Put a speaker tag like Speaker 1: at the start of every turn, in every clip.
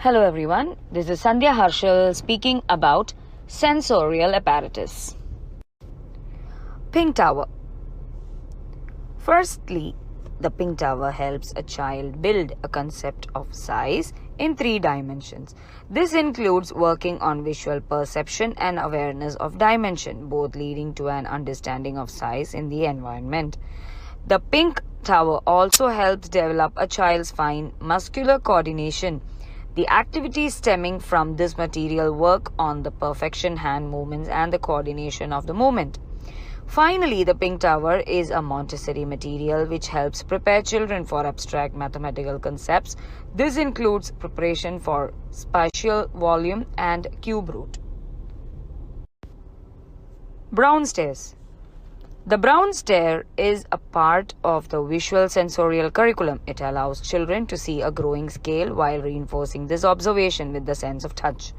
Speaker 1: Hello everyone, this is Sandhya Harshal speaking about sensorial apparatus. Pink Tower. Firstly, the pink tower helps a child build a concept of size in 3 dimensions. This includes working on visual perception and awareness of dimension, both leading to an understanding of size in the environment. The pink tower also helps develop a child's fine muscular coordination. The activities stemming from this material work on the perfection hand movements and the coordination of the movement. Finally, the pink tower is a Montessori material which helps prepare children for abstract mathematical concepts. This includes preparation for spatial volume and cube root. Brown stairs. The brown stair is a part of the visual sensorial curriculum. It allows children to see a growing scale while reinforcing this observation with the sense of touch.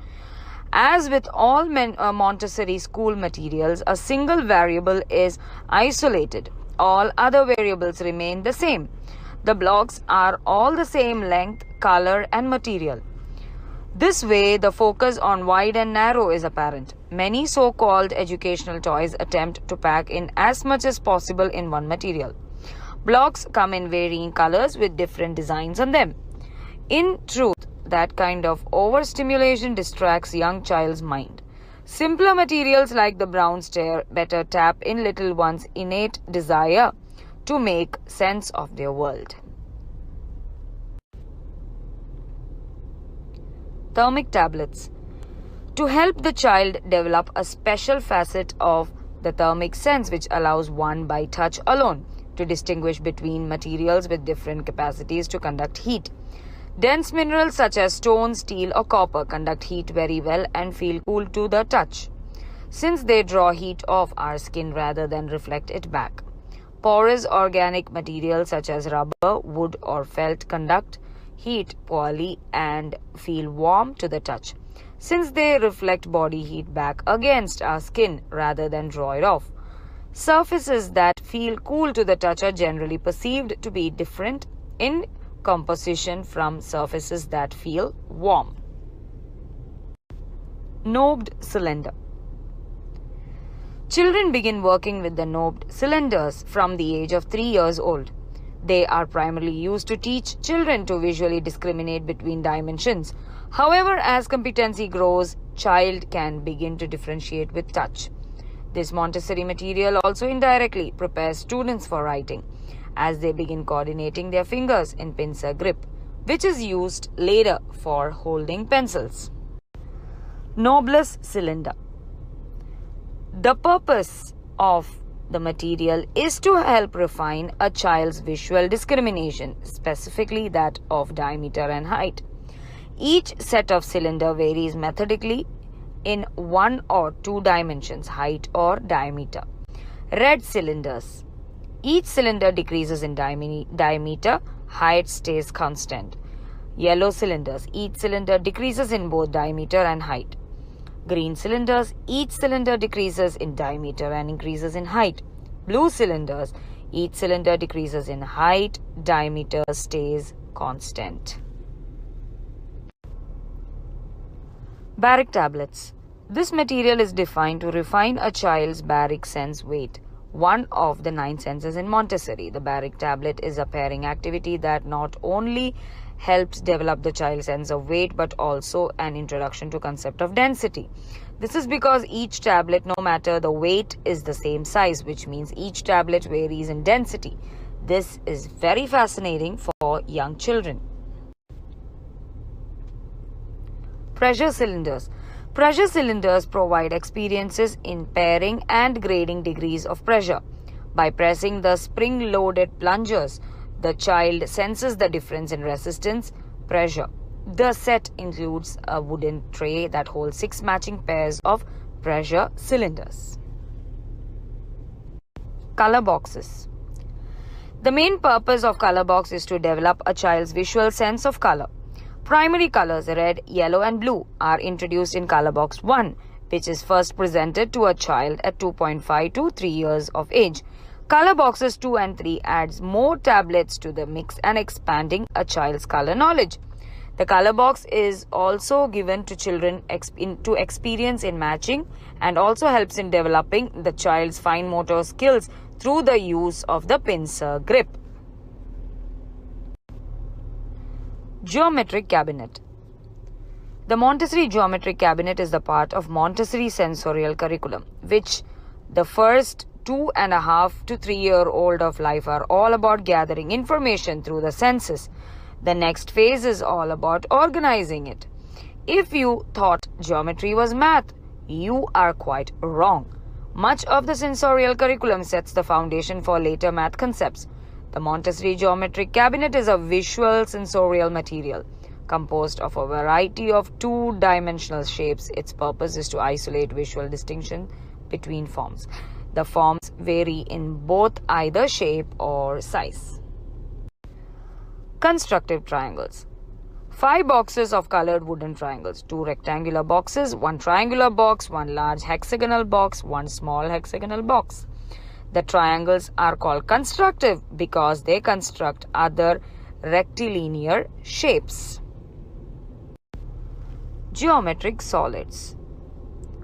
Speaker 1: As with all Montessori school materials, a single variable is isolated. All other variables remain the same. The blocks are all the same length, color, and material. This way, the focus on wide and narrow is apparent. Many so-called educational toys attempt to pack in as much as possible in one material. Blocks come in varying colors with different designs on them. In truth, that kind of overstimulation distracts young child's mind. Simpler materials like the brown stair better tap in little one's innate desire to make sense of their world. Thermic tablets. To help the child develop a special facet of the thermic sense which allows one by touch alone to distinguish between materials with different capacities to conduct heat. Dense minerals such as stone, steel or copper conduct heat very well and feel cool to the touch, since they draw heat off our skin rather than reflect it back. Porous organic materials such as rubber, wood or felt conduct heat poorly and feel warm to the touch, since they reflect body heat back against our skin rather than draw it off. Surfaces that feel cool to the touch are generally perceived to be different in composition from surfaces that feel warm. Knobed cylinder. Children begin working with the knobed cylinders from the age of 3 years old. They are primarily used to teach children to visually discriminate between dimensions. However, as competency grows, child can begin to differentiate with touch. This Montessori material also indirectly prepares students for writing, as they begin coordinating their fingers in pincer grip, which is used later for holding pencils. Knobless cylinder. The purpose of the material is to help refine a child's visual discrimination, specifically that of diameter and height. Each set of cylinder varies methodically in 1 or 2 dimensions, height or diameter. Red cylinders. Each cylinder decreases in diameter, height stays constant. Yellow cylinders. Each cylinder decreases in both diameter and height. Green cylinders. Each cylinder decreases in diameter and increases in height. Blue cylinders. Each cylinder decreases in height, diameter stays constant. Baric tablets. This material is designed to refine a child's baric sense weight, one of the 9 senses in Montessori. The baric tablet is a pairing activity that not only helps develop the child's sense of weight but also an introduction to concept of density. This is because each tablet, no matter the weight, is the same size, which means each tablet varies in density. This is very fascinating for young children. Pressure cylinders. Pressure cylinders provide experiences in pairing and grading degrees of pressure. By pressing the spring-loaded plungers, the child senses the difference in resistance, pressure. The set includes a wooden tray that holds 6 matching pairs of pressure cylinders. Color boxes. The main purpose of color box is to develop a child's visual sense of color. Primary colors red, yellow and blue are introduced in color box 1, which is first presented to a child at 2.5 to 3 years of age. Color boxes 2 and 3 adds more tablets to the mix and expanding a child's color knowledge. The color box is also given to children to experience in matching and also helps in developing the child's fine motor skills through the use of the pincer grip. Geometric cabinet. The Montessori geometric cabinet is the part of Montessori sensorial curriculum, which the first 2.5 to 3 year old of life are all about gathering information through the senses. The next phase is all about organizing it. If you thought geometry was math, you are quite wrong. Much of the sensorial curriculum sets the foundation for later math concepts. The Montessori geometric cabinet is a visual sensorial material composed of a variety of two-dimensional shapes. Its purpose is to isolate visual distinction between forms. The forms vary in both either shape or size. Constructive triangles. 5 boxes of colored wooden triangles, 2 rectangular boxes, 1 triangular box, 1 large hexagonal box, 1 small hexagonal box. The triangles are called constructive because they construct other rectilinear shapes. Geometric solids.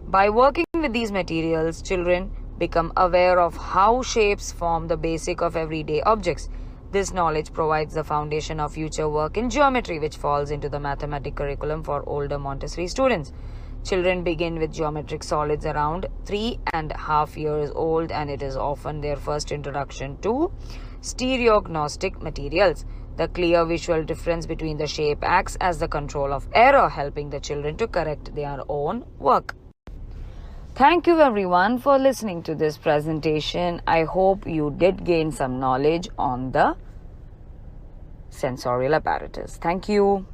Speaker 1: By working with these materials, children become aware of how shapes form the basic of everyday objects. This knowledge provides the foundation of future work in geometry, which falls into the mathematics curriculum for older Montessori students. Children begin with geometric solids around 3.5 years old, and it is often their first introduction to stereognostic materials. The clear visual difference between the shape acts as the control of error, helping the children to correct their own work. Thank you everyone for listening to this presentation. I hope you did gain some knowledge on the sensorial apparatus. Thank you.